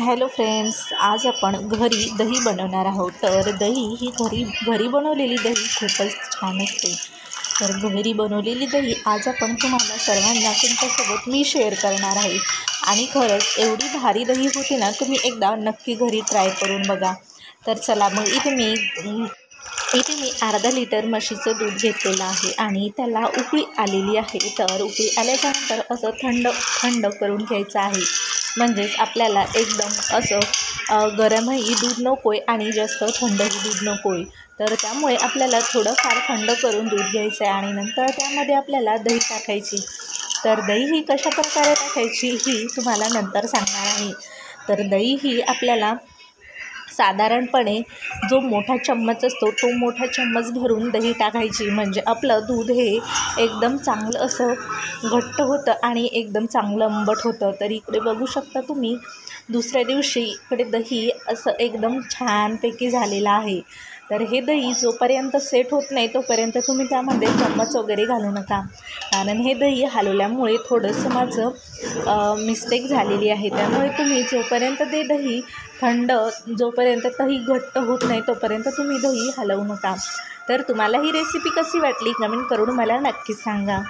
Hello friends, आज आपण घरी दही बनवणार आहोत। तर दही ही घरी बनवलेली दही खूपच छान असते। तर घरी बनवलेली दही आज आपण तुम्हाला सर्वांना तुमच्यासोबत मी शेअर करणार आहे। आणि खरंच एवढी भारी दही होती ना, तुम्ही एकदा नक्की घरी ट्राय करून बघा। तर चला मग इथे मी अर्धा लिटर म्हशीचं दूध घेतलेलं आहे आणि त्याला उकळी आलेली आहे। तर उकळी आल्याच्यानंतर असं थंड करून घ्यायचं आहे। म्हणजेच आपल्याला एकदम असं गरमही दूध नको आहे आणि जास्त थंडही दूध नको आहे। तर त्यामुळे आपल्याला थोडंफार थंड करून दूध घ्यायचं आहे आणि नंतर त्यामध्ये आपल्याला दही टाकायची। तर दही ही कशा प्रकारे टाकायची ही तुम्हाला नंतर सांगणार आहे। तर दही ही आपल्याला साधारणपणे जो मोठा चम्मच असतो तो मोठा चम्मच भरून दही टाकायची, म्हणजे आपलं दूध हे एकदम चांगलं असं घट्ट होतं आणि एकदम चांगलं आंबट होतं। तर इकडे बघू शकता तुम्ही, दुसऱ्या दिवशी इकडे दही असं एकदम छानपैकी झालेलं आहे। तर हे दही जोपर्यंत सेट होत नाही तोपर्यंत तुम्ही त्यामध्ये चम्मच वगैरे घालू नका, कारण हे दही हलवल्यामुळे थोडंसं माझं मिस्टेक झालेली आहे। त्यामुळे तुम्ही जोपर्यंत ते दही जोपर्यंत दही घट्ट होत नाही तोपर्यंत तुम्ही दही हलवू नका। तर तुम्हाला ही रेसिपी कशी वाटली कमेंट करून मला नक्की सांगा।